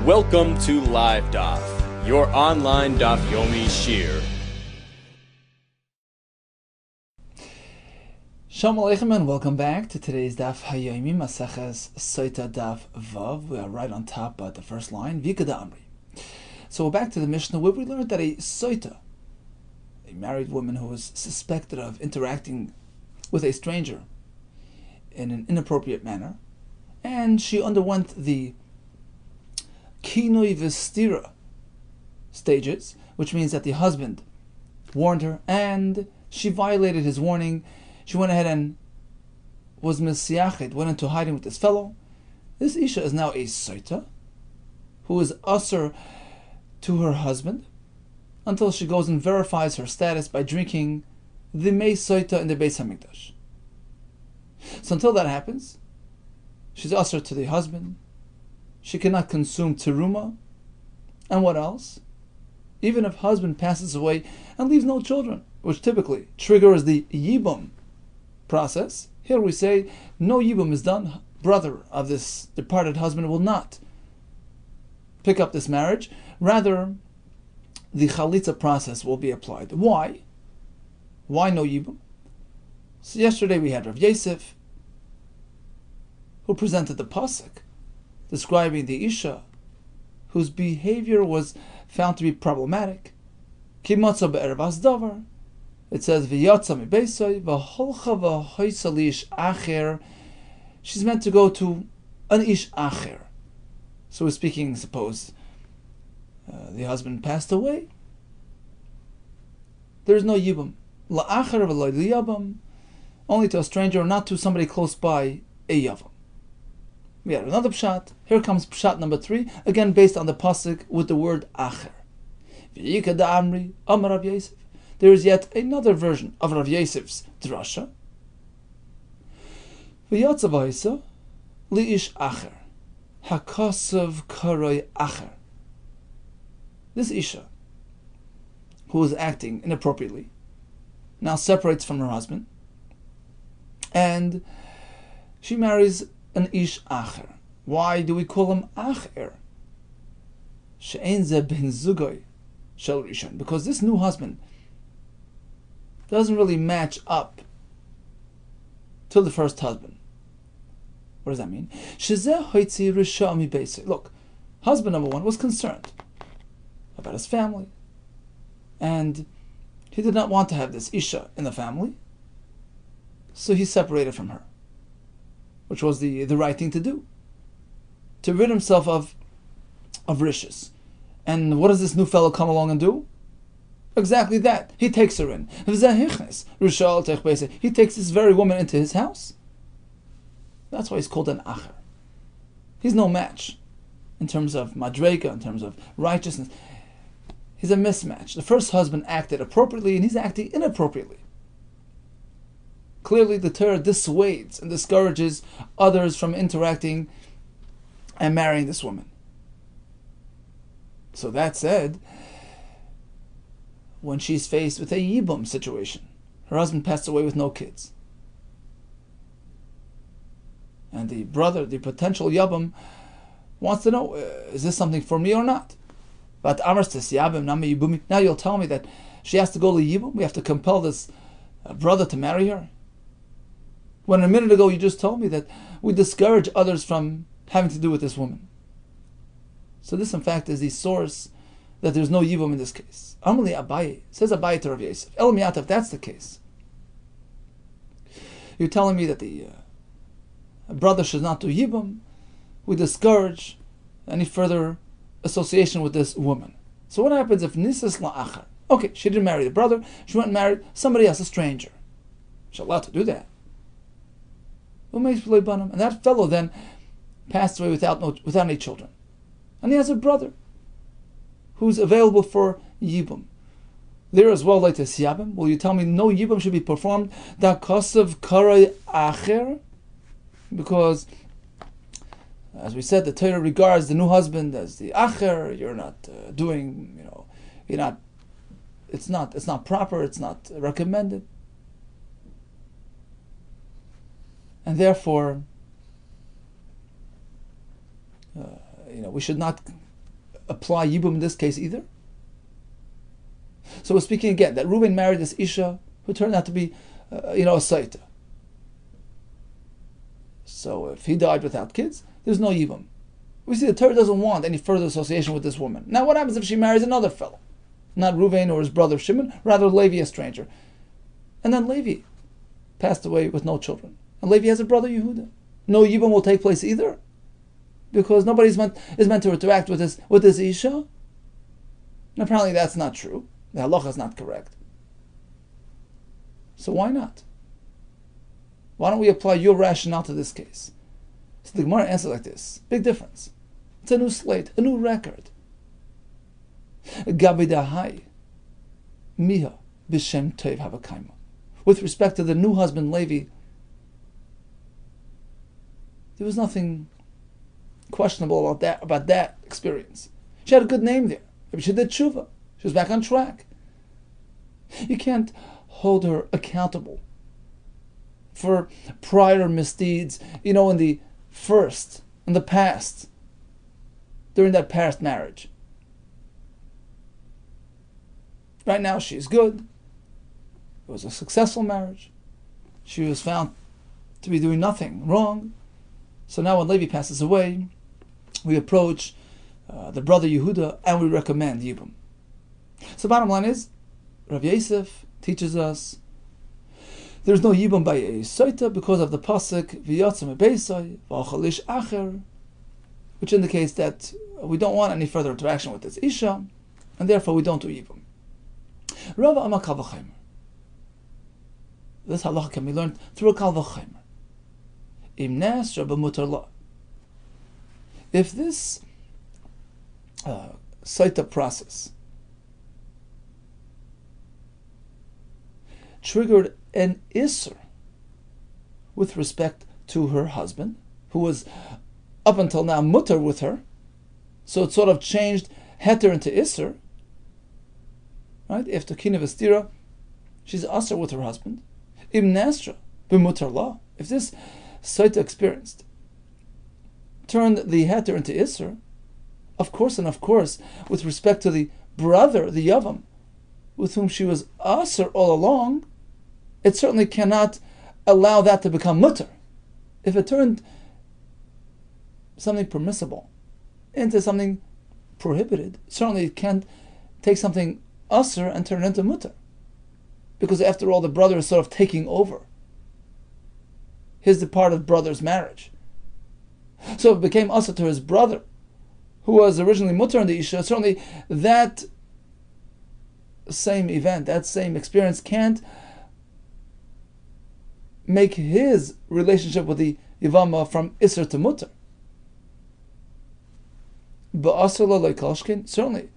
Welcome to Live Daf, your online Daf Yomi Shir. Shalom Aleichem and welcome back to today's Daf Hayomi Maseches SOTAH Daf Vav. We are right on top at the first line, Vikada Amri. So we're back to the Mishnah where we learned that a SOTAH, a married woman who was suspected of interacting with a stranger in an inappropriate manner, and she underwent the Kinoi Vestira stages, which means that the husband warned her and she violated his warning. She went ahead and was misyached, went into hiding with this fellow. This Isha is now a SOTAH who is usher to her husband until she goes and verifies her status by drinking the Mei SOTAH in the Beis HaMikdash. So until that happens, she's usher to the husband. She cannot consume teruma. And what else? Even if husband passes away and leaves no children, which typically triggers the yibum process, here we say no yibum is done. Brother of this departed husband will not pick up this marriage. Rather, the chalitza process will be applied. Why? Why no yibum? So yesterday we had Rav Yosef, who presented the pasuk describing the Isha whose behavior was found to be problematic. Kimatza be'erev davar. It says v'yatza mibeisai v'holcha v'hoysa li'ish acher. She's meant to go to an ish acher. So we're speaking, suppose the husband passed away. There's no yibum. La'acher v'loy liyabam. Only to a stranger, not to somebody close by, a yavam. We had another pshat. Here comes pshat number 3, again based on the pasuk with the word acher. V'yikad amri amar Rav Yosef. There is yet another version of Rav Yosef's drasha. V'yatzav ha'isa li'ish acher hakasav karoi acher. This Isha, who is acting inappropriately, now separates from her husband, and she marries an ish acher. Why do we call him acher? She'ein ze ben zugoi shel rishon. Because this new husband doesn't really match up to the first husband. What does that mean? Shezeh hoitzi risha mi beise. Look, husband number 1 was concerned about his family, and he did not want to have this Isha in the family, so he separated from her, which was the right thing to do, to rid himself of rishis. And what does this new fellow come along and do? Exactly that. He takes her in. He takes this very woman into his house. That's why he's called an acher. He's no match in terms of madrega, in terms of righteousness. He's a mismatch. The first husband acted appropriately, and he's acting inappropriately. Clearly, the Torah dissuades and discourages others from interacting and marrying this woman. So that said, when she's faced with a yibum situation, her husband passed away with no kids, and the brother, the potential yibum, wants to know, is this something for me or not? But now you'll tell me that she has to go to yibum? We have to compel this brother to marry her? When a minute ago you just told me that we discourage others from having to do with this woman. So this in fact is the source that there's no yibum in this case. Amali Abaye, says Abaye to Rav Yosef, El Miyat, if that's the case, you're telling me that the brother should not do yibum. We discourage any further association with this woman. So what happens if Nisas La'achar? Okay, she didn't marry the brother, she went and married somebody else, a stranger. She's allowed to do that. And that fellow then passed away without any children. And he has a brother who's available for yibum. There as well, like the siyabim, will you tell me no yibum should be performed? Da kosav karay acher? Because, as we said, the Torah regards the new husband as the acher. You're not doing, you're not. It's not proper. It's not recommended. And therefore, we should not apply Yibum in this case either? So we're speaking again that Reuven married this Isha who turned out to be, a Saita. So if he died without kids, there's no Yibum. We see the Torah doesn't want any further association with this woman. Now what happens if she marries another fellow? Not Reuven or his brother Shimon, rather Levi, a stranger. And then Levi passed away with no children. And Levi has a brother Yehuda. No Yibum will take place either, because nobody is meant to interact with this Isha. And apparently that's not true. The halacha is not correct. So why not? Why don't we apply your rationale to this case? So the Gemara answers like this. Big difference. It's a new slate, a new record. Gabidahai miha b'shem toiv havakaima. With respect to the new husband Levi, there was nothing questionable about that experience. She had a good name there. Maybe she did tshuva. She was back on track. You can't hold her accountable for prior misdeeds, in the past, during that past marriage. Right now she's good. It was a successful marriage. She was found to be doing nothing wrong. So now when Levi passes away, we approach the brother Yehuda and we recommend Yibum. So bottom line is, Rav Yosef teaches us there's no Yibum by a SOTAH because of the pasuk V'yatzim Beisai V'achalish Acher, which indicates that we don't want any further interaction with this Isha, and therefore we don't do Yibum. Rava Amar Kal V'chaimer. This halacha can be learned through a Kal V'chaimer. Im Nasra b'mutar la. If this SOTAH process triggered an Isser with respect to her husband, who was up until now mutar with her, so it sort of changed heter into Isser, right? If Tukina Vestira, she's Asr with her husband. Im Nasra b'mutar la. If this SOTAH experienced turned the heter into Isser, of course, with respect to the brother, the Yavam, with whom she was Asr all along, it certainly cannot allow that to become mutar. If it turned something permissible into something prohibited, certainly it can't take something Asr and turn it into mutar. Because after all, the brother is sort of taking over his departed brother's marriage. So it became Asr to his brother, who was originally mutar in the Isha. Certainly that same event, that same experience can't make his relationship with the Yavama from Isser to mutar. But Asr la localfile, certainly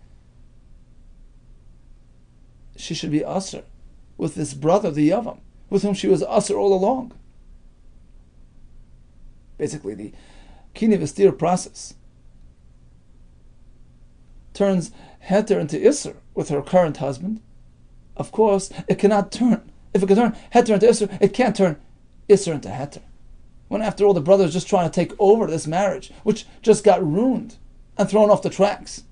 she should be Asr with this brother, the Yavam, with whom she was Asr all along. Basically, the Kini Vestir process turns heter into Isser with her current husband. Of course, it cannot turn. If it can turn heter into Isser, it can't turn Isser into heter. When after all, the brother is just trying to take over this marriage, which just got ruined and thrown off the tracks.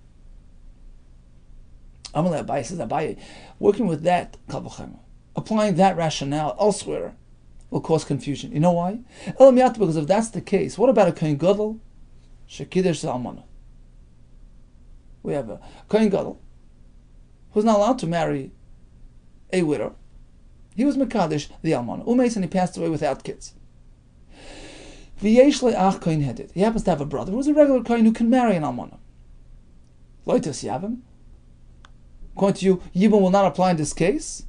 Amalei Abaye says, Abaye, working with that Kal, applying that rationale elsewhere will cause confusion. You know why? Because if that's the case, what about a Kohen Gadol shekidesh almana? We have a Kohen Gadol who's not allowed to marry a widow. He was Mekadesh, the almana. Umeis, and he passed away without kids. V'yesh le'ach Kohen hedid. He happens to have a brother who's a regular Kohen who can marry an almana. Loitos Yavim. According to you, Yibum will not apply in this case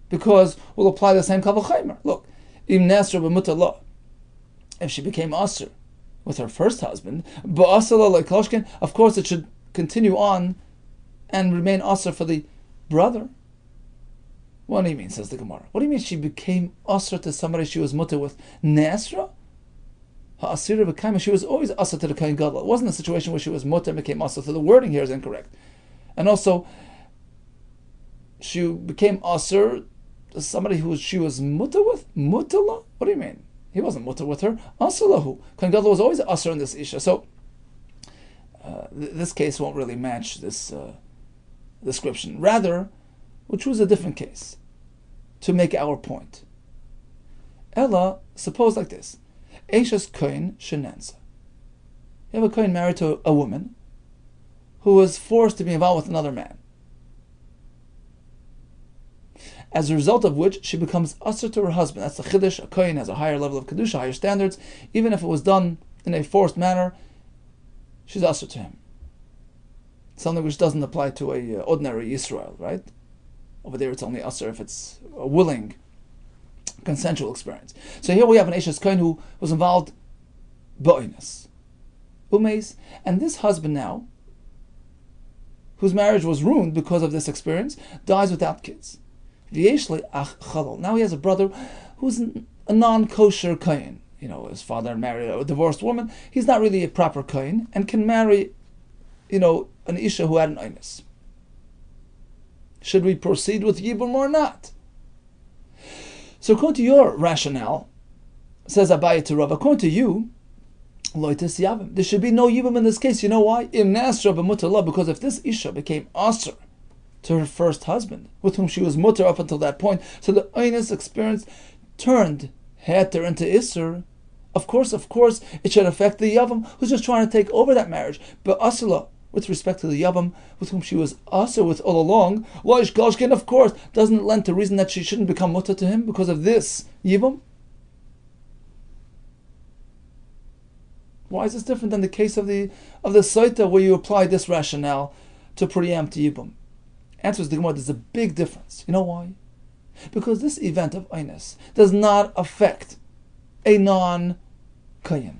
because we'll apply the same Kal V'chaimer. Look, Im Nasra b'mutar la. If she became Asr with her first husband, ba'asr la localfile, of course it should continue on and remain Asr for the brother. What do you mean, says the Gemara? What do you mean she became Asr to somebody she was mutar with? Nasra? Ha'asira b'kaima, she was always Asr to the Kohen Gadol. It wasn't a situation where she was mutar and became Asr, so the wording here is incorrect. And also, she became Asr to somebody who she was mutar with? Mutala? What do you mean? He wasn't mutar with her. Asr lahu. Kohen Gadol was always Asr in this Isha. So, this case won't really match this description. Rather, we'll choose a different case to make our point. Ella, suppose like this. Eishes kohen shenanza. You have a kohen married to a woman who was forced to be involved with another man. As a result of which, she becomes usher to her husband. That's the chiddush. A kohen has a higher level of kedusha, higher standards. Even if it was done in a forced manner, she's usher to him. Something which doesn't apply to a ordinary Yisrael, right? Over there, it's only usher if it's a willing, consensual experience. So here we have an Eishes kohen who was involved ba'oinus, umeis, and this husband now, whose marriage was ruined because of this experience, dies without kids. Now he has a brother who's a non-kosher kohen. His father married a divorced woman. He's not really a proper kohen and can marry, an isha who had an oinus. Should we proceed with yibum or not? So according to your rationale, says Abaye to Rav, according to you, loitis yavim. There should be no yibum in this case. You know why? Im nasra b'mutar, because if this isha became asr to her first husband, with whom she was mutar up until that point, so the oinus experience turned heter into isser. Of course, it should affect the yavam who's just trying to take over that marriage. But asla, with respect to the yavam with whom she was asr with all along, loish galshkin, of course, doesn't lend to reason that she shouldn't become mutar to him because of this yivam. Why is this different than the case of the SOTAH where you apply this rationale to preempt yibum? Answers the Gemara, there's a big difference. You know why? Because this event of Einus does not affect a non-Kayin.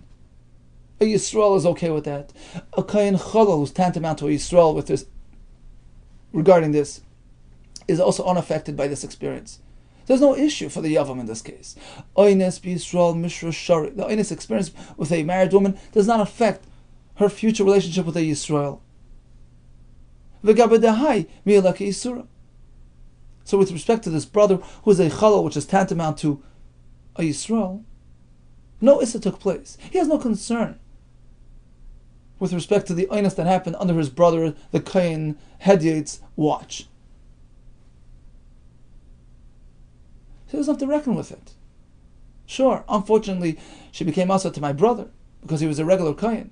A Yisrael is okay with that. A Kayin Chalal, who's tantamount to a Yisrael with this, regarding this, is also unaffected by this experience. There's no issue for the Yavam in this case. Einus b'Yisrael mishra shari. The Einus experience with a married woman does not affect her future relationship with a Yisrael. So with respect to this brother who is a chalal, which is tantamount to a Yisrael, no issa took place. He has no concern with respect to the oinus that happened under his brother, the Kain Hedyate's watch. He doesn't have to reckon with it. Sure, unfortunately, she became asa to my brother because he was a regular Kain.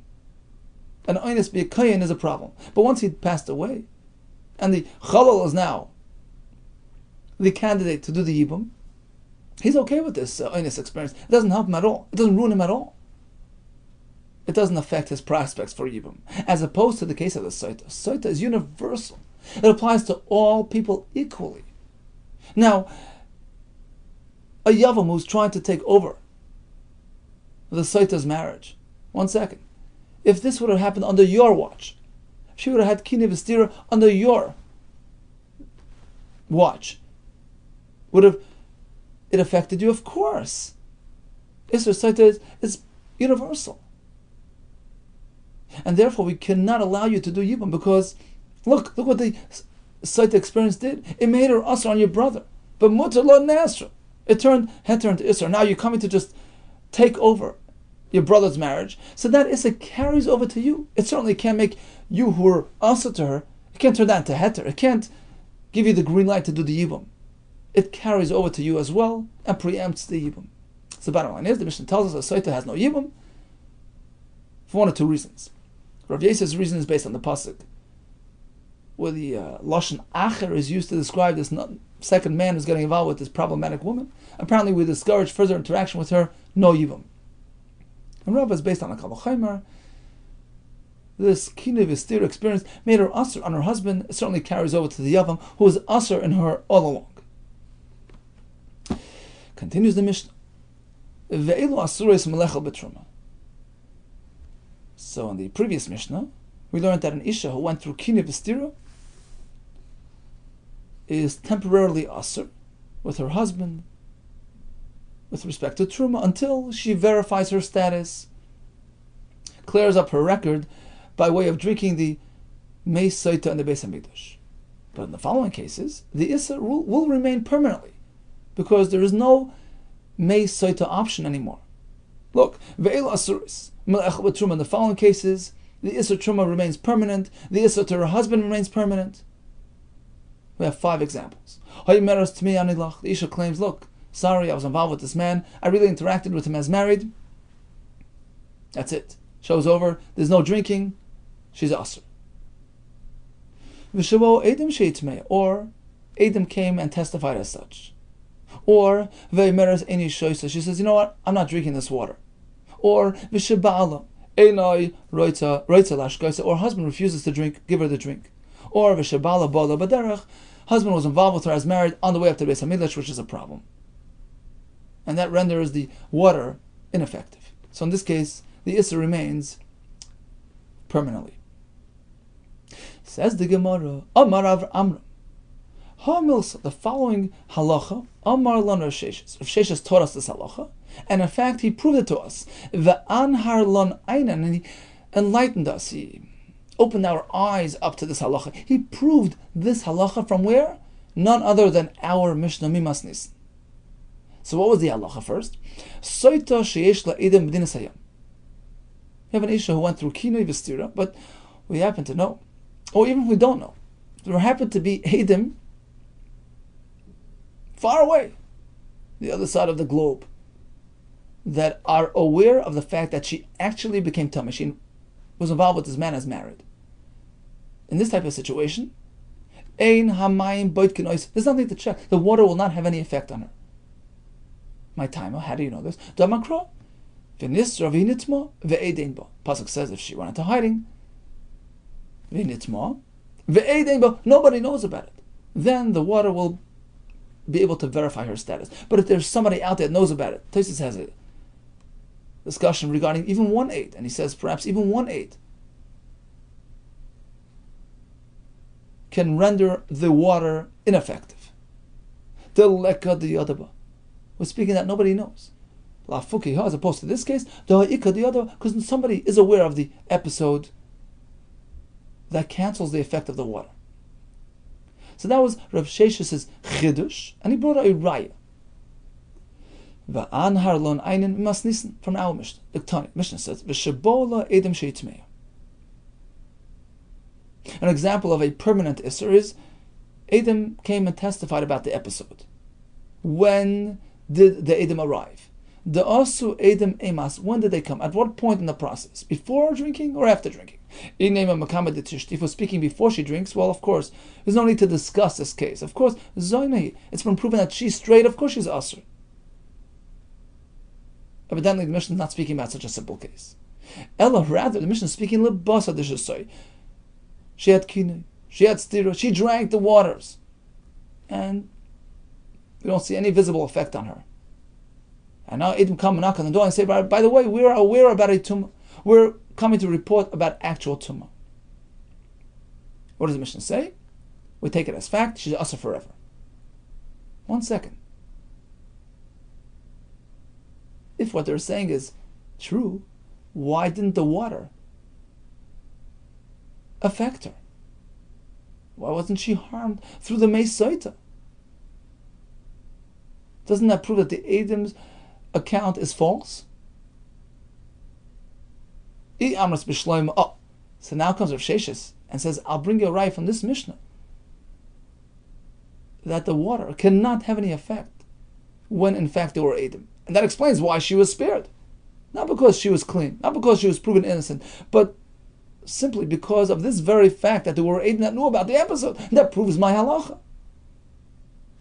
An oinus be a Kain is a problem. But once he'd passed away, and the chalal is now the candidate to do the yibum, he's okay with this oinus experience. It doesn't help him at all. It doesn't ruin him at all. It doesn't affect his prospects for yibum. As opposed to the case of the SOTAH. SOTAH is universal. It applies to all people equally. Now, a yavam who's trying to take over the SOTAH's marriage. 1 second. If this would have happened under your watch, she would have had kine v'stira under your watch, would have it affected you? Of course. Isra SOTAH is universal. And therefore we cannot allow you to do yibum because look what the SOTAH experience did. It made her asr on your brother. But mutar lo nasra. It turned heter into isra. Now you're coming to just take over your brother's marriage. So that issa carries over to you. It certainly can't make you who are asr to her, it can't turn that into heter. It can't give you the green light to do the yibum. It carries over to you as well and preempts the yibum. So the bottom line is, the Mishnah tells us that SOTAH has no yibum for one or two reasons. Rav Yosef's reason is based on the pasuk, where the lashon acher is used to describe this second man who's getting involved with this problematic woman. Apparently, we discourage further interaction with her. No yibum. And Rav is based on a kal v'chomer. This kine v'stira experience made her asr on her husband. It certainly carries over to the yavam who was asr in her all along. Continues the Mishnah. Ve'elu asuros melechel b'truma. So in the previous Mishnah, we learned that an isha who went through kine v'stira is temporarily asr with her husband with respect to truma until she verifies her status, clears up her record by way of drinking the mei SOTAH in the Beis Hamikdash. But in the following cases, the issa will remain permanently because there is no mei SOTAH option anymore. Look, ve'elu asuros melechel b'truma. In the following cases, the Isser Truma remains permanent, the Isser to her husband remains permanent. We have 5 examples. The Isha claims, look, sorry, I was involved with this man, I really interacted with him as married. That's it. Show's over, there's no drinking, she's Asr. Or Adam came and testified as such. Or she says, you know what, I'm not drinking this water. Or or husband refuses to drink, give her the drink. Or husband was involved with her as married on the way up to Beis HaMikdash, which is a problem. And that renders the water ineffective. So in this case, the Issa remains permanently. Says the Gemara, Amar Rav Amram, the following halacha, Amar Lan Rav Sheshes. Rav Sheshes taught us this halacha, and in fact he proved it to us. Ve'anhar Lan Einan, and he enlightened us. He opened our eyes up to this halacha. He proved this halacha from where? None other than our Mishnah Mimas Nisan. So what was the halacha first? SOTAH sheyesh la'edem b'dinas hayam. We have an Isha who went through kinoi v'stira, but we happen to know, or even if we don't know, there happen to be Edom far away, the other side of the globe, that are aware of the fact that she actually became Tameh. She was involved with this man as married. In this type of situation, there's nothing to check. The water will not have any effect on her. My timer, how do you know this? Pasuk says if she went into hiding, nobody knows about it. Then the water will be able to verify her status. But if there's somebody out there that knows about it, Tosfos has a discussion regarding even 1/8, and he says perhaps even 1/8 can render the water ineffective. We're speaking that nobody knows. As opposed to this case, because somebody is aware of the episode that cancels the effect of the water. So that was Rav Shesh's chidush, and he brought a raya. Va'anhar lon einin mimas nisan, from our Mishnah. The Tani Mishnah says, "V'shebola edem sheitmeya." An example of a permanent isser is Edom came and testified about the episode. When did the Edom arrive? The asu Edom emas. When did they come? At what point in the process? Before drinking or after drinking? If we're speaking before she drinks, well, of course, there's no need to discuss this case. Of course, Zoinahi, it's been proven that she's straight. Of course, she's asur. Evidently, the Mishnah is not speaking about such a simple case. Ella, rather, the Mishnah is speaking lebasa d'shasoi. She had kinui, she had stira, she drank the waters, and we don't see any visible effect on her. And now Edom come and knock on the door and say, by the way, we are aware about a tumah. We're coming to report about actual tumah. What does the Mishnah say? We take it as fact, she's asur forever. 1 second. If what they're saying is true, why didn't the water affect her? Why wasn't she harmed through the Mei SOTAH? Doesn't that prove that the Edom's account is false? Oh, so now comes Rav Sheshes and says, I'll bring you a raya from this Mishnah that the water cannot have any effect when in fact they were Edom. And that explains why she was spared. Not because she was clean, not because she was proven innocent, but simply because of this very fact that there were Edom that knew about the episode. That proves my halacha.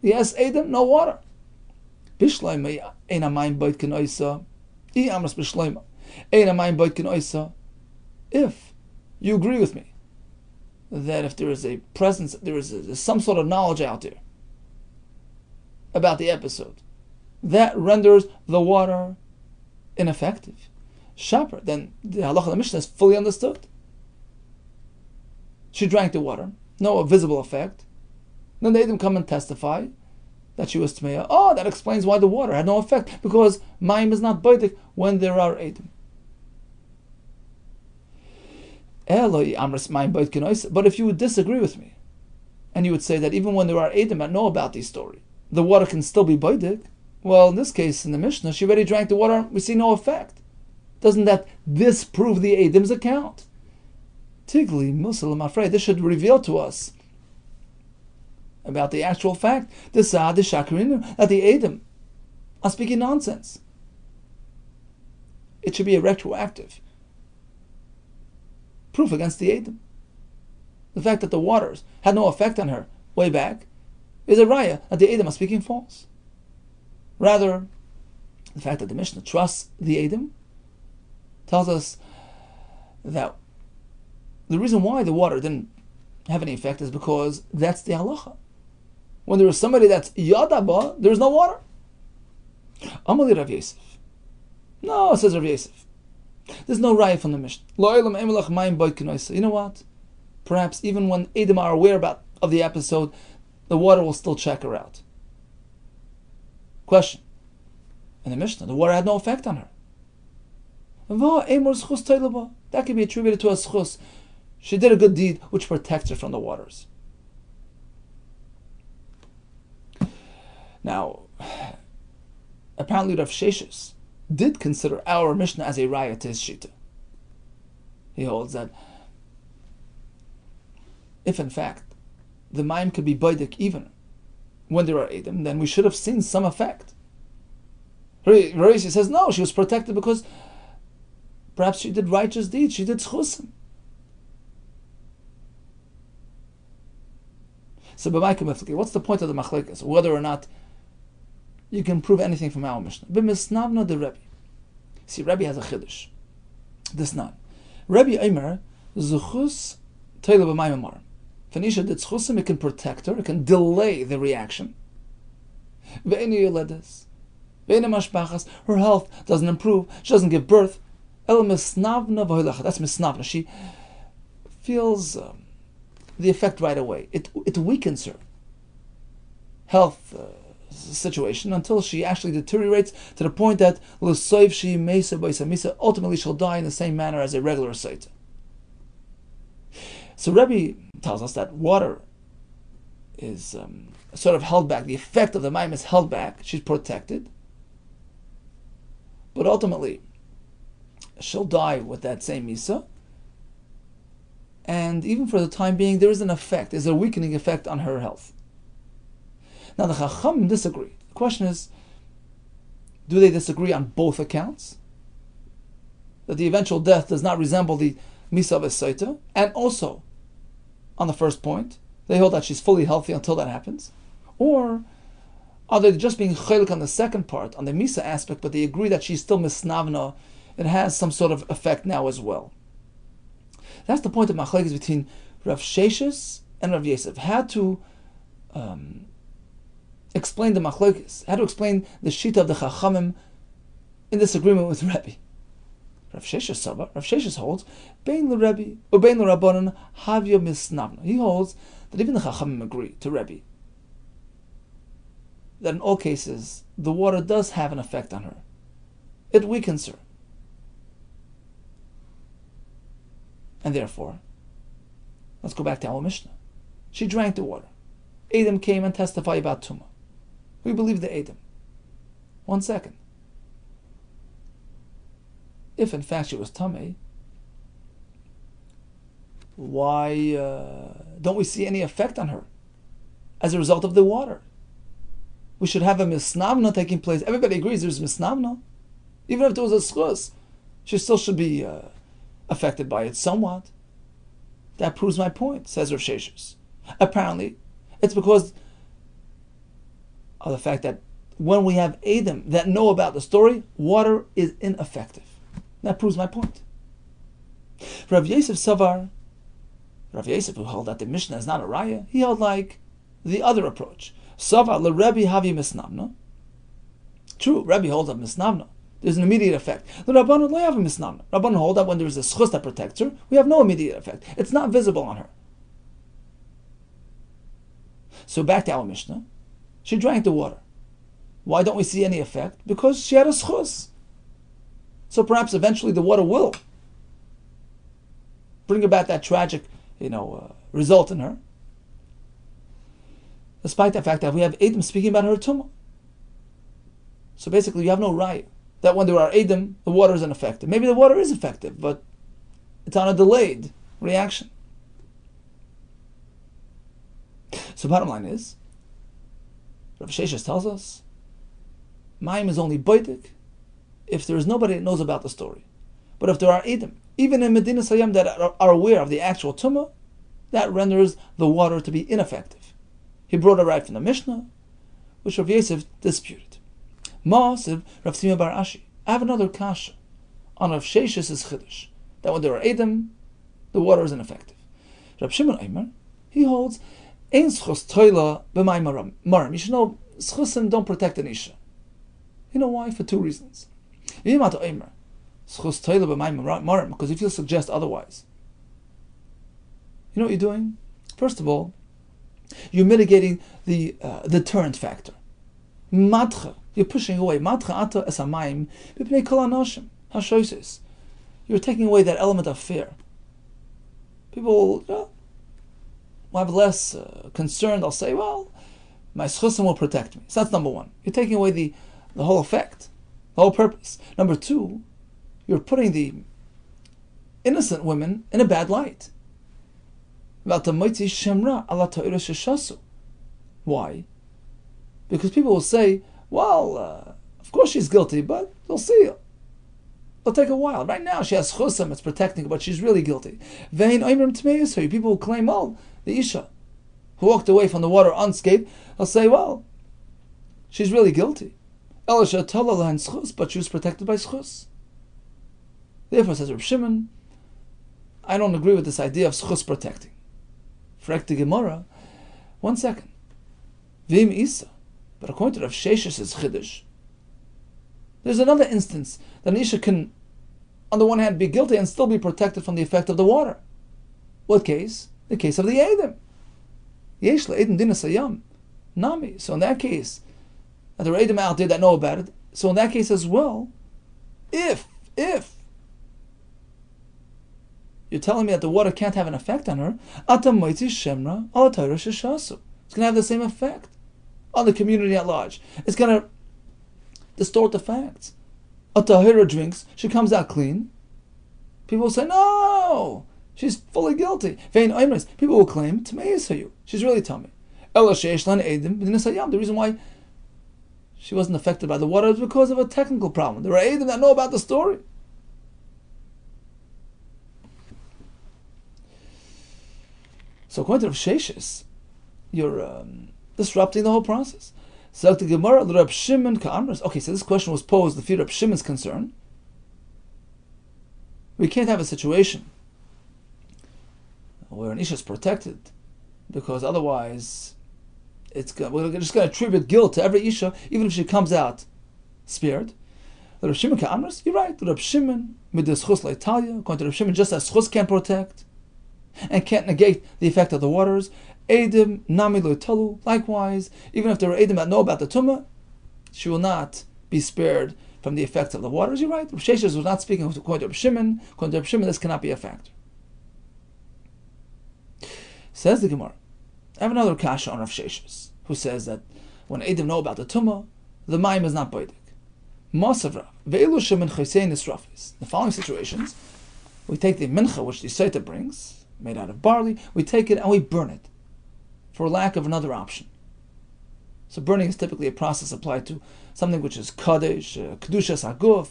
Yes, Edom, no water. If you agree with me that if there is a presence, there's some sort of knowledge out there about the episode that renders the water ineffective, shaper, then the halacha of the Mishnah is fully understood. She drank the water, no visible effect. Then they didn't come and testify that she was Tmeya. Oh, that explains why the water had no effect, because Mayim is not Baidik when there are Edom. But if you would disagree with me, and you would say that even when there are Edom that know about the story, the water can still be Baidik, well, in this case, in the Mishnah, she already drank the water, we see no effect. Doesn't that disprove the Edom's account? Tigli Muslim afraid. This should reveal to us about the actual fact, the Saad, the Shakrin, that the Edom are speaking nonsense. It should be a retroactive proof against the Edom. The fact that the waters had no effect on her way back is a raya that the Edom are speaking false. Rather, the fact that the Mishnah trusts the Edom tells us that the reason why the water didn't have any effect is because that's the halacha. When there is somebody that's yadaba, there's no water. Amali Rav Yosef. No, says Rav Yosef. There's no raya from the Mishnah. You know what? Perhaps even when Edom are aware of the episode, the water will still check her out. Question. In the Mishnah, the water had no effect on her. That can be attributed to a schus. She did a good deed which protects her from the waters. Now, apparently Rav Sheshes did consider our Mishnah as a raya to his shita. He holds that if in fact the mayim could be baidik even when there are Edom, then we should have seen some effect. Rashi says no, she was protected because perhaps she did righteous deeds, she did schusim. So, what's the point of the machlekes? Whether or not you can prove anything from our Mishnah. B'misnavna de Rebbe. See, Rebbe has a chiddush. This not. Rebbe Eimer, zuchus teile b'mayim amar. If an isha did schusim, it can protect her, it can delay the reaction. Ve'eni yoledes. Ve'eni mashbachas. Her health doesn't improve, she doesn't give birth. El misnavna v'hoilacha. That's misnavna. She feels the effect right away. It weakens her health situation until she actually deteriorates to the point that ultimately she'll die in the same manner as a regular SOTAH. So Rebbe tells us that water is sort of held back. The effect of the mayim is held back. She's protected. But ultimately, she'll die with that same misa. And even for the time being, there is an effect. There's a weakening effect on her health. Now the Chacham disagree. The question is, do they disagree on both accounts? That the eventual death does not resemble the misa of a SOTAH, and also on the first point, they hold that she's fully healthy until that happens? Or are they just being chaylik on the second part, on the misa aspect, but they agree that she's still misnavna, it has some sort of effect now as well? That's the point of machlekes between Rav Sheshes and Rav Yosef. How to explain the machlekes, how to explain the shita of the Chachamim in disagreement with Rebbe. Rav Sheshes holds, Bein l'Rebbe, or Bein l'Rabbanan, havya misnavna. He holds that even the Chachamim agree to Rebbe, that in all cases, the water does have an effect on her. It weakens her. And therefore, let's go back to our Mishnah. She drank the water. Edom came and testified about Tumah. We believe the Edom. 1 second. If in fact she was Tameh, why don't we see any effect on her as a result of the water? We should have a misnavna taking place. Everybody agrees there's misnavna. Even if there was a schus, she still should be affected by it somewhat. That proves my point, says Rav Sheshes. Apparently, it's because of the fact that when we have Edom that know about the story, water is ineffective. That proves my point. Rav Yosef Savar, Rav Yosef, who held that the Mishnah is not a raya, he held like the other approach. Savar l'Rebbe havi misnavna. True, Rebbe holds up misnavna. There's an immediate effect. The Rabbanon lo have a misnavna. Rabbanon hold that when there is a schus that protects her, we have no immediate effect. It's not visible on her. So back to our Mishnah. She drank the water. Why don't we see any effect? Because she had a schus. So perhaps eventually the water will bring about that tragic, result in her. Despite the fact that we have Edom speaking about her tumah. So basically you have no raya that when there are Edom, the water isn't effective. Maybe the water is effective, but it's on a delayed reaction. So bottom line is, Rav Sheshes tells us, Mayim is only boidik if there is nobody that knows about the story. But if there are Edom, even in Medina Sayyam, that are aware of the actual Tumah, that renders the water to be ineffective. He brought it right from the Mishnah, which Rav Yosef disputed. Ma'asiv Rav Sima bar Ashi. I have another kasha on Rav Sheshes' chiddush, that when there are Edom, the water is ineffective. Rav Shimon Eimer, he holds, Ein schus toila b'mayim marim. You should know, schusim don't protect an isha. You know why? For two reasons. Because if you suggest otherwise, you know what you're doing? First of all, you're mitigating the deterrent factor. Matcha, you're pushing away. Matcha ata esamayim b'pnei kol anoshim hashoises. You're taking away that element of fear. People will have less concern. They'll say, well, my schusim will protect me. So that's number one. You're taking away the whole effect, the whole purpose. Number two, you're putting the innocent women in a bad light. Why? Because people will say, well, of course she's guilty, but they'll see her. It'll take a while. Right now she has chusam, it's protecting her, but she's really guilty. People will claim, well, the Isha who walked away from the water unscathed, they'll say, well, she's really guilty. But she was protected by schus. Therefore, says Reb Shimon, I don't agree with this idea of schus protecting. Frek the Gemara, 1 second. Vim Isa. But according to Rav Sheshes' chiddush, there's another instance that an Isha can, on the one hand, be guilty and still be protected from the effect of the water. What case? The case of the Edom. Yesh le'edom din hasayam. Nami. So in that case, and there are Edom out there that know about it. So in that case as well, if you're telling me that the water can't have an effect on her, it's going to have the same effect on the community at large. It's going to distort the facts. A tahira drinks, she comes out clean. People will say, no, she's fully guilty. People will claim, she's really tummy. The reason why she wasn't affected by the water is because of a technical problem. There are Edom that know about the story. So according to Rav Sheshes, you're disrupting the whole process. So the Gemara, Reb Shimon Ka'amras. Okay, so this question was posed to feed Reb Shimon's concern. We can't have a situation where an Isha is protected, because otherwise we're just going to attribute guilt to every Isha, even if she comes out spared. Reb Shimon Ka'amras, you're right. Reb Shimon, midas chus le'Italia, according to Reb Shimon, just as chus can't protect and can't negate the effect of the waters, Edom nami lo'italu. Likewise, even if there are Edom that know about the tumah, she will not be spared from the effects of the waters. You're right. Rav Sheshes was not speaking according to Reb Shimon. According to Reb Shimon, this cannot be a factor. Says the Gemara, I have another kasha on Rav Sheshes, who says that when Edom know about the tumah, the mayim is not boidik. Masavra ve'elu shemin chaysein nisrafis. The following situations, we take the mincha which the SOTAH brings, made out of barley, we take it and we burn it, for lack of another option. So burning is typically a process applied to something which is kadesh, kedushas haguf.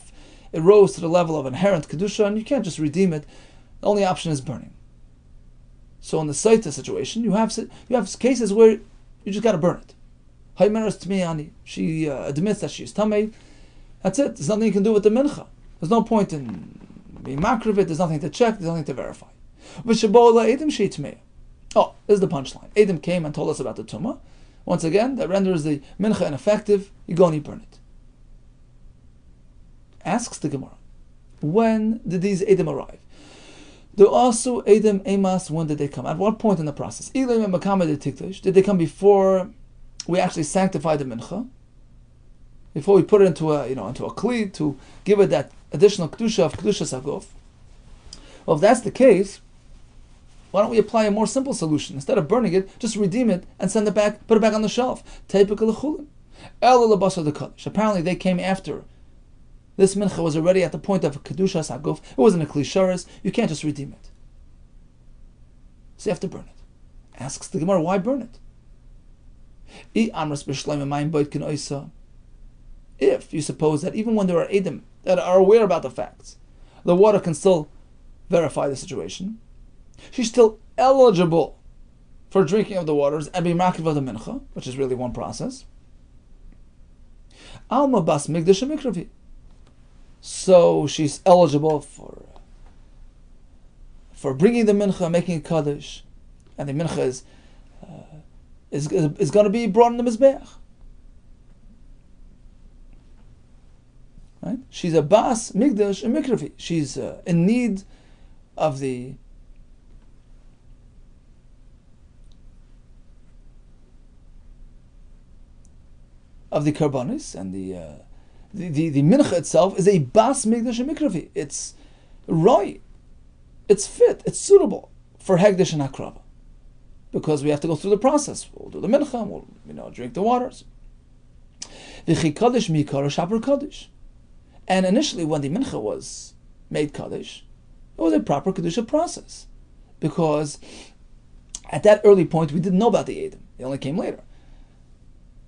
It rose to the level of inherent kedusha, and you can't just redeem it. The only option is burning. So in the SOTAH situation, you have cases where you just got to burn it. Haymeres tmiyani. She admits that she is tamei. That's it. There's nothing you can do with the mincha. There's no point in being makriv it. There's nothing to check. There's nothing to verify. Oh, this is the punchline. Edom came and told us about the tumah. Once again, that renders the mincha ineffective. You go and you burn it. Asks the Gemara, when did these Edom arrive? There are also Edom Emas. When did they come? At what point in the process? Did they come before we actually sanctify the mincha? Before we put it into a kli to give it that additional kedusha of kedushas haguf? Well, if that's the case, why don't we apply a more simple solution? Instead of burning it, just redeem it and send it back, put it back on the shelf. Apparently they came after. This mincha was already at the point of kedushas haguf. It wasn't a klisharis. You can't just redeem it. So you have to burn it. Asks the Gemara, why burn it? If you suppose that even when there are Edom that are aware about the facts, the water can still verify the situation, she's still eligible for drinking of the waters and be makiv of the mincha, which is really one process. Alma bas migdash mikravi. So she's eligible for bringing the mincha, making a kaddish, and the mincha is going to be brought in the mizbeach. Right? She's a bas migdash and mikravi. She's in need of the karbanis, and the mincha itself is a bas migdash and mikravi. It's right, it's fit, it's suitable for hegdish and hakrava, because we have to go through the process. We'll do the mincha, we'll drink the waters. V'chi kaddish mikara shaper kaddish. And initially, when the mincha was made kaddish, it was a proper kedusha process, because at that early point we didn't know about the Edom. It only came later.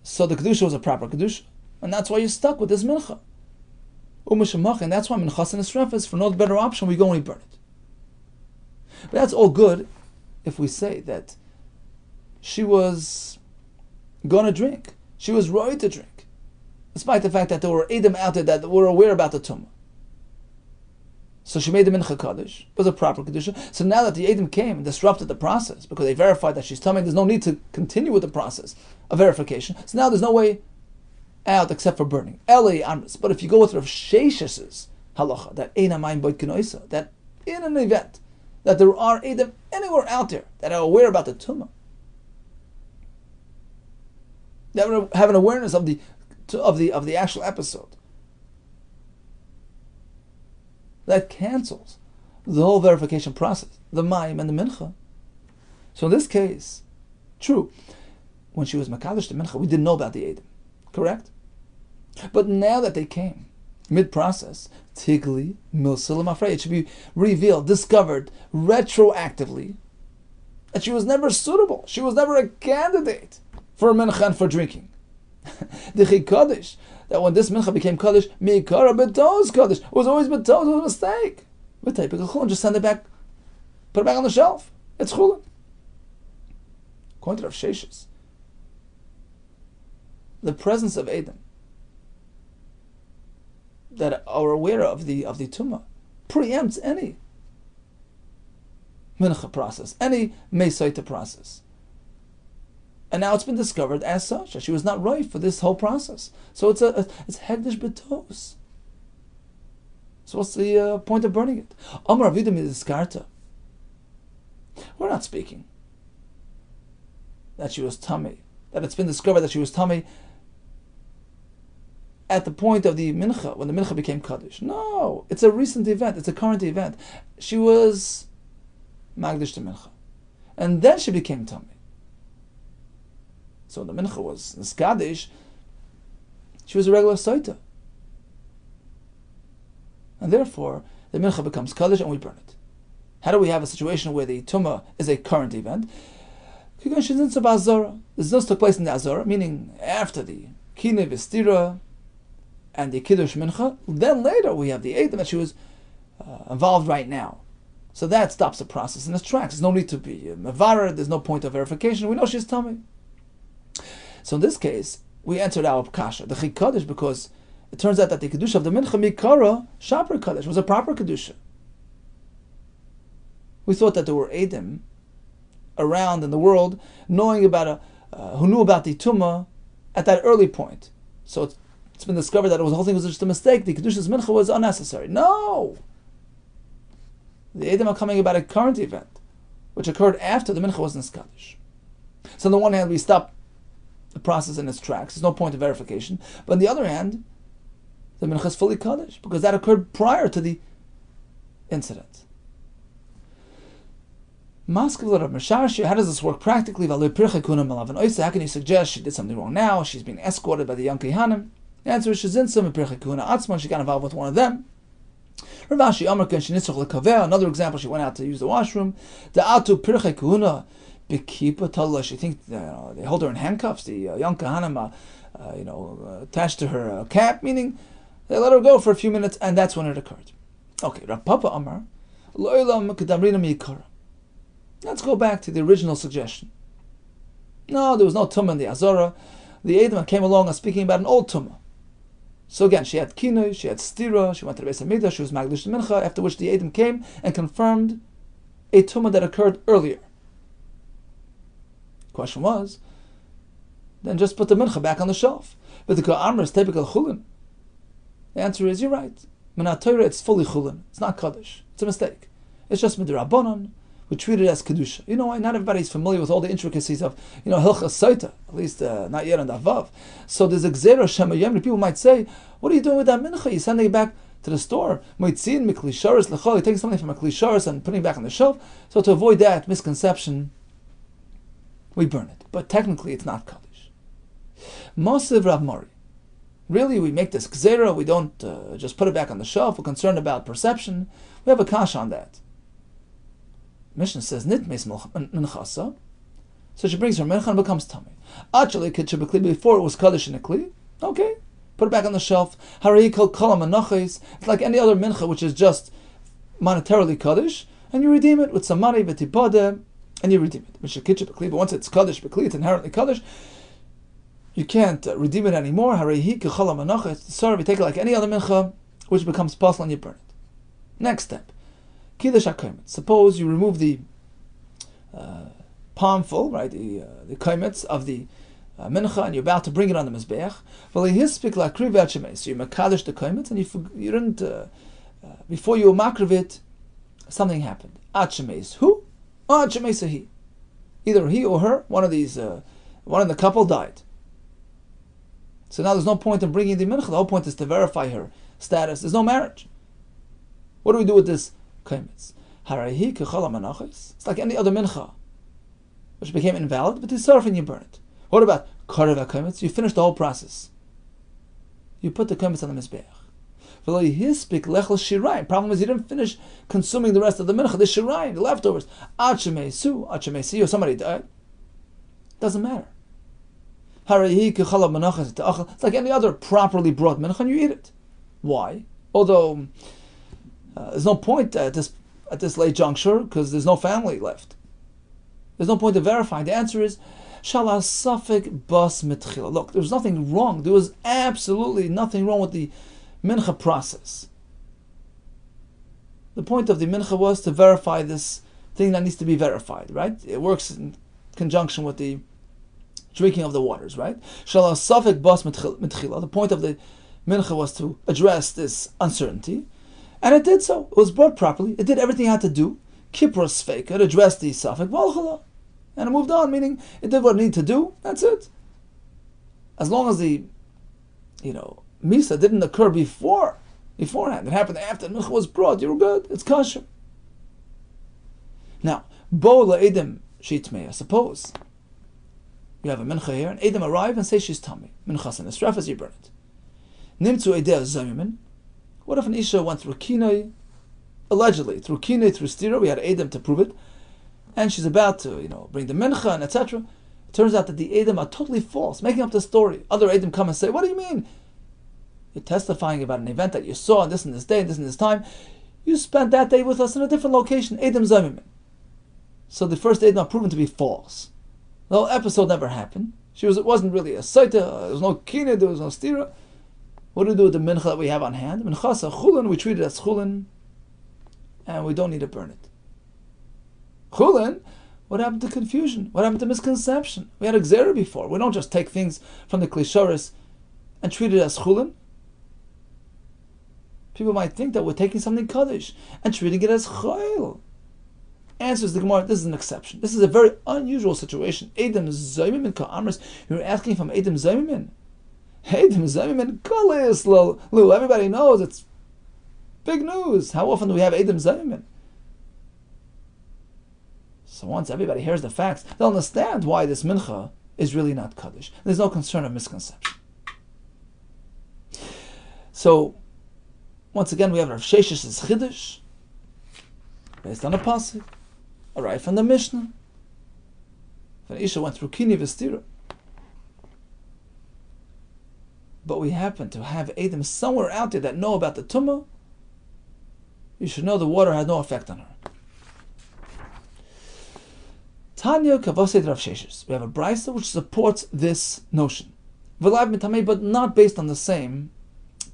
So the kedusha was a proper kedusha, and that's why you're stuck with this mincha. And that's why minchas and esrefes, for no better option, we go and we burn it. But that's all good if we say that she was going to drink, she was right to drink, despite the fact that there were Edom out there that were aware about the tumah. So she made the mincha kaddish. It was a proper kedusha. So now that the Edom came and disrupted the process, because they verified that she's tummy, there's no need to continue with the process of verification. So now there's no way out except for burning. Elei amris. But if you go with Rav Sheshes's halacha, that eina mayim boit kenoisa, that in an event that there are Edom anywhere out there that are aware about the tumah, that have an awareness of the actual episode, that cancels the whole verification process, the mayim and the mincha. So in this case, true, when she was makadosh the mincha, we didn't know about the Edom, correct? But now that they came, mid-process, tigli milsilim afrei, it should be revealed, discovered retroactively that she was never suitable. She was never a candidate for a mincha and for drinking. The kaddish, that when this mincha became kaddish, mikara betos kaddish, it was always betos, it was a mistake. But typical chulin, just send it back, put it back on the shelf. It's chulin. According to Rav Sheshes, the presence of Edom that are aware of the tumah preempts any mincha process, any mesaita process. And now it's been discovered as such that she was not right for this whole process. So it's hegdish betos. So what's the point of burning it? Amar avidim iskarta. We're not speaking that she was tummy, that it's been discovered that she was tummy at the point of the mincha, when the mincha became kaddish. No, it's a recent event, it's a current event. She was magdish to mincha, and then she became tummy. So the mincha was niskadish, she was a regular SOTAH. And therefore, the mincha becomes kaddish and we burn it. How do we have a situation where the tumah is a current event? The znos took place in the Azara, meaning after the kine v'stira and the kiddush mincha. Then later we have the Edom that she was involved right now. So that stops the process in its tracks. There's no need to be mevarer, there's no point of verification. We know she's tummy. So in this case, we entered our kasha, the chikadish, because it turns out that the kedusha of the mincha mikara shaper kaddish was a proper kedusha. We thought that there were Edom around in the world knowing about who knew about the tumah at that early point. So it's been discovered that the whole thing was just a mistake. The kedusha's mincha was unnecessary. No, the Edom are coming about a current event, which occurred after the mincha was niskadish. So on the one hand, we stop the process in its tracks. There's no point of verification. But on the other hand, the mincha is fully kaddish because that occurred prior to the incident. How does this work practically? How can you suggest she did something wrong now? She's being escorted by the young Kehanim. The answer is she got involved with one of them. Ravashi Amar Ken Shinitzach Lekaveh. Another example, she went out to use the washroom. Da'atu Pirchei Kahuna Bekipa Tala. She thinks they hold her in handcuffs. The young Kahanim, attached to her cap, meaning they let her go for a few minutes, and that's when it occurred. Okay, Rav Papa Amar. Let's go back to the original suggestion. No, there was no tumah in the Azara. The Edom came along and speaking about an old tumah. So again, she had kinoi, she had stira, she went to the Beis Hamikdash, she was magdish mincha, after which the Edom came and confirmed a tumah that occurred earlier. Question was, then just put the mincha back on the shelf. But the Ka'amr is typical chulin. The answer is, you're right. Minat Torah, it's fully chulin. It's not kaddish. It's a mistake. It's just midrabanan. We treat it as kedusha. You know why? Not everybody's familiar with all the intricacies of, hilchas SOTAH. At least not yet on the vav. So there's a gzera shema yemri. People might say, what are you doing with that mincha? You're sending it back to the store. Moitzin miklisharis lechol. You're taking something from a klisharis and putting it back on the shelf. So to avoid that misconception, we burn it. But technically, it's not kaddish. Mosiv Rav Mari. Really, we make this gzera. We don't just put it back on the shelf. We're concerned about perception. We have a kasha on that. Mishnah says nitmes minchasa, so she brings her mincha and becomes tummy. Actually, before it was kaddish in a kli, okay, put it back on the shelf. Harei kol kol menachos. It's like any other mincha which is just monetarily kaddish, and you redeem it with some money v'tipade, and you redeem it. But once it's kaddish b'kli, it's inherently kaddish. You can't redeem it anymore. Harei kol menachos. Sorry, we take it like any other mincha, which becomes possible, and you burn it. Next step. Suppose you remove the palmful, right, the kaimetz of the mincha, and you're about to bring it on the mizbeach. So you makadish the kaimetz, and you didn't before you makriv it, something happened. Achemes who? Achemes he. Either he or her, one of the couple died. So now there's no point in bringing the mincha. The whole point is to verify her status. There's no marriage. What do we do with this kaimetz? It's like any other mincha, which became invalid, but it's surf and you burn it. What about karev kaimetz? You finish the whole process. You put the kaimetz on the mizbeach. Problem is you didn't finish consuming the rest of the mincha, the shirayim, the leftovers. Or somebody died. Doesn't matter. It's like any other properly brought mincha, and you eat it. Why? Although there's no point at this late juncture because there's no family left. There's no point of verifying. The answer is Shala Safik Bas Mitchila. Look, there was nothing wrong. There was absolutely nothing wrong with the mincha process. The point of the mincha was to verify this thing that needs to be verified, right? It works in conjunction with the drinking of the waters, right? Shala Safik Bas Mitchila. The point of the mincha was to address this uncertainty. And it did so. It was brought properly. It did everything it had to do. Kipros fake. It addressed the Safek Valchala. And it moved on, meaning it did what it needed to do. That's it. As long as the, Misa didn't occur beforehand. It happened after the Mincha was brought. You were good. It's kosher. Now, Bo la'edim sheitmei. Suppose you have a Mincha here, and Edom arrive and say she's tummy. Minchas and Esref as you burn it. Nimtzu edeh zayumin. What if an Isha went through kinoi, allegedly, through kinoi, through stira, we had Edom to prove it, and she's about to, bring the mincha and etc. It turns out that the Edom are totally false, making up the story. Other Edom come and say, what do you mean? You're testifying about an event that you saw on this and this day, and this time. You spent that day with us in a different location, Edom Zaymimin. So the first Edom are proven to be false. The whole episode never happened. It wasn't really a SOTAH, there was no kinoi, there was no stira. What do we do with the mincha that we have on hand? Minchasa chulin, we treat it as chulin, and we don't need to burn it. Chulin, what happened to confusion? What happened to misconception? We had a gzera before. We don't just take things from the klisharis and treat it as chulin. People might think that we're taking something kaddish and treating it as chayil. Answers the Gemara, this is an exception. This is a very unusual situation. Edom zaymimin ka'amris. You're asking from Edom zaymimin. Edom zaymimin kalis lu. Everybody knows it's big news. How often do we have Edom zaymimin? So once everybody hears the facts, they'll understand why this mincha is really not kaddish. There's no concern of misconception. So Once again, we have Rav Shesh's Chiddush, based on a pasuk, right from the Mishnah. If an Isha went through Kini V'stira, but we happen to have Edom somewhere out there that know about the Tumah, you should know the water had no effect on her. Tanya Kavosed Rav Sheshes. We have a brisa which supports this notion. But not based on the same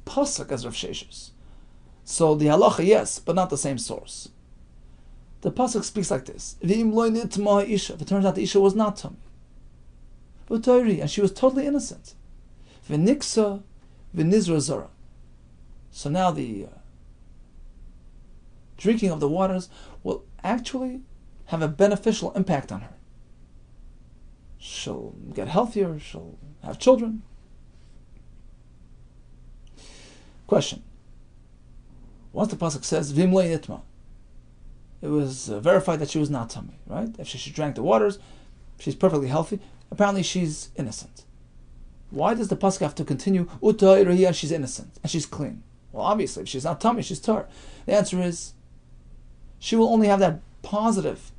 pasuk as Rav Sheshes. So the halacha, yes, but not the same source. The pasuk speaks like this: if it turns out the Isha was not tummy, and she was totally innocent. V'niksa v'nizra zara. So now the drinking of the waters will actually have a beneficial impact on her. She'll get healthier, she'll have children. Question. Once the pasuk says v'imlei nitma, it was verified that she was not tummy, right? If she drank the waters, she's perfectly healthy. Apparently she's innocent. Why does the pasuk have to continue utayrahi and she's innocent and she's clean? Well, obviously, if she's not tummy, she's tar. The answer is she will only have that positive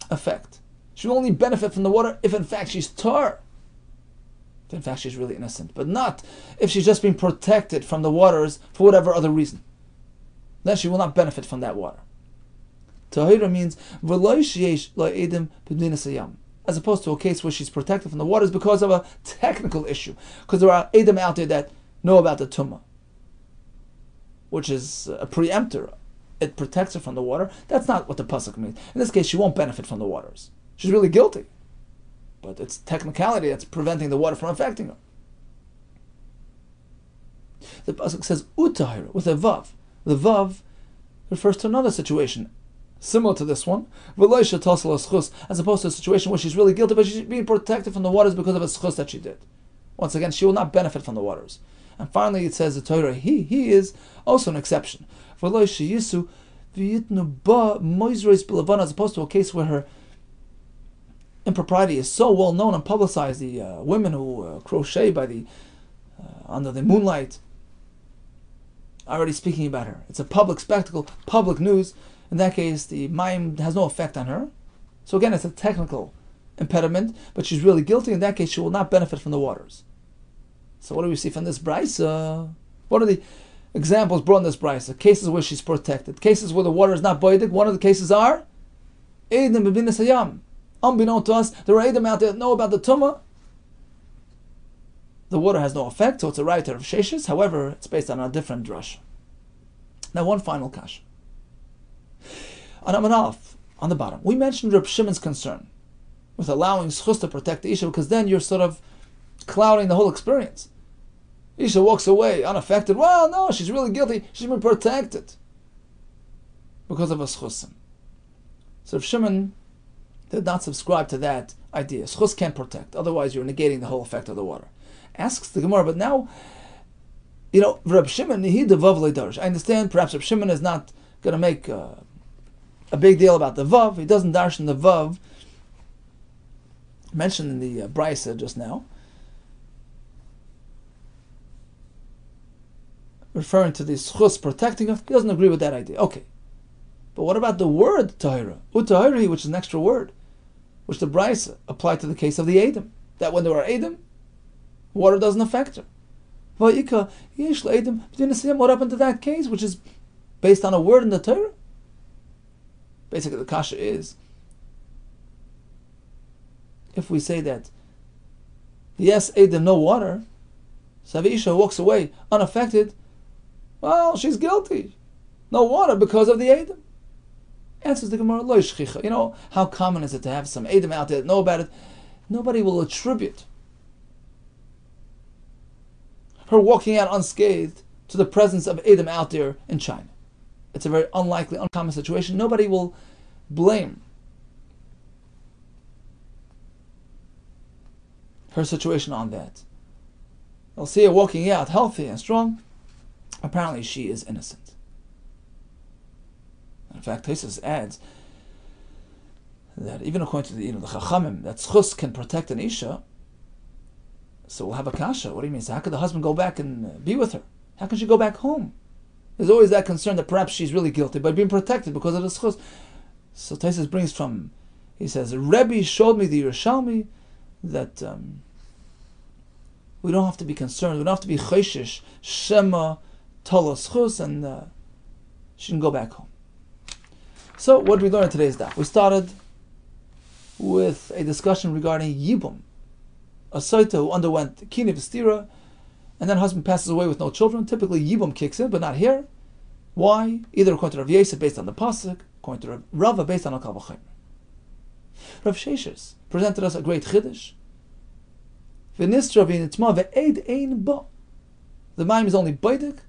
effect. She will only benefit from the water if in fact she's tar. If in fact she's really innocent, but not if she's just being protected from the waters for whatever other reason. Then she will not benefit from that water. Tahira means as opposed to a case where she's protected from the waters because of a technical issue, because there are Edom out there that know about the Tumah, which is a preemptor. It protects her from the water. That's not what the pasuk means. In this case, she won't benefit from the waters. She's really guilty, but it's technicality that's preventing the water from affecting her. The pasuk says utahira with a vav. The vav refers to another situation similar to this one, as opposed to a situation where she's really guilty, but she's being protected from the waters because of a schus that she did. Once again, she will not benefit from the waters. And finally, it says the Torah, he is also an exception. As opposed to a case where her impropriety is so well known and publicized, the women who crochet by the under the moonlight, already speaking about her. It's a public spectacle, public news. In that case, the mayim has no effect on her. So again, it's a technical impediment, but she's really guilty. In that case, she will not benefit from the waters. So what do we see from this brisa? What are the examples brought in this brisa? Cases where she's protected. Cases where the water is not boidig. One of the cases are Edom b'binas hayam. Unbeknown to us, there are Edom out there that know about the tumah. The water has no effect, so it's a right of sheshes. However, it's based on a different drush. Now, one final kasha. On Amanaf, on the bottom, we mentioned Reb Shimon's concern with allowing schus to protect the Isha, because then you're sort of clouding the whole experience. Isha walks away unaffected. Well, no, she's really guilty. She's been protected because of a schusim. So Reb Shimon did not subscribe to that idea. Schus can't protect. Otherwise, you're negating the whole effect of the water. Asks the Gemara, but now, Reb Shimon, he devav le'darsh. I understand perhaps Reb Shimon is not going to make a big deal about the vav. He doesn't darshan the vav mentioned in the brisa just now, referring to the schus protecting her. He doesn't agree with that idea. Okay, but what about the word tahira, utahiri, which is an extra word, which the brisa applied to the case of the Edom, that when there are Edom, water doesn't affect her. What happened to that case, which is based on a word in the Torah? Basically, the kasha is, if we say that, yes, Edom, no water, so if Isha walks away unaffected, well, she's guilty. No water because of the Edom. Answers the Gemara, lo shchicha. How common is it to have some Edom out there that know about it? Nobody will attribute her walking out unscathed to the presence of Edom out there in China. It's a very unlikely, uncommon situation. Nobody will blame her situation on that. They'll see her walking out healthy and strong. Apparently she is innocent. In fact, Tosfos adds that even according to the Chachamim, that schus can protect an Isha. So we'll have a kasha. What do you mean? So how could the husband go back and be with her? How can she go back home? There's always that concern that perhaps she's really guilty, but being protected because of the schus. So Taisus brings from, he says, Rebbe showed me the Yerushalmi that we don't have to be concerned, we don't have to be choishish, Shema, Tolos Chus, and she can go back home. So what did we learn in today's daf? We started with a discussion regarding Yibum, a Sotah who underwent Kini V'stira, and then husband passes away with no children. Typically Yibum kicks in, but not here. Why? Either according to Rav Yosef based on the Pasuk, according to Rav Rava based on localfile. Rav Sheshes presented us a great chiddush. V'nistra v'nitma ve'ed ein ba. The mime is only baidik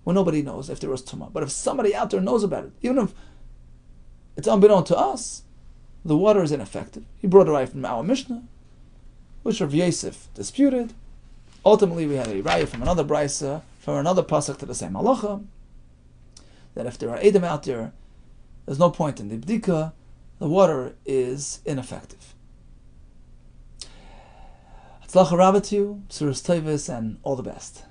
when nobody knows if there was tuma. But if somebody out there knows about it, even if it's unbeknown to us, the water is ineffective. He brought a raya from our Mishnah, which Rav Yosef disputed. Ultimately, we had a raya from another brisa, from another pasuk to the same halacha, that if there are Edom out there, there's no point in the bdika, the water is ineffective. Hatzlacha Rabba to you, Suras Tevis, and all the best.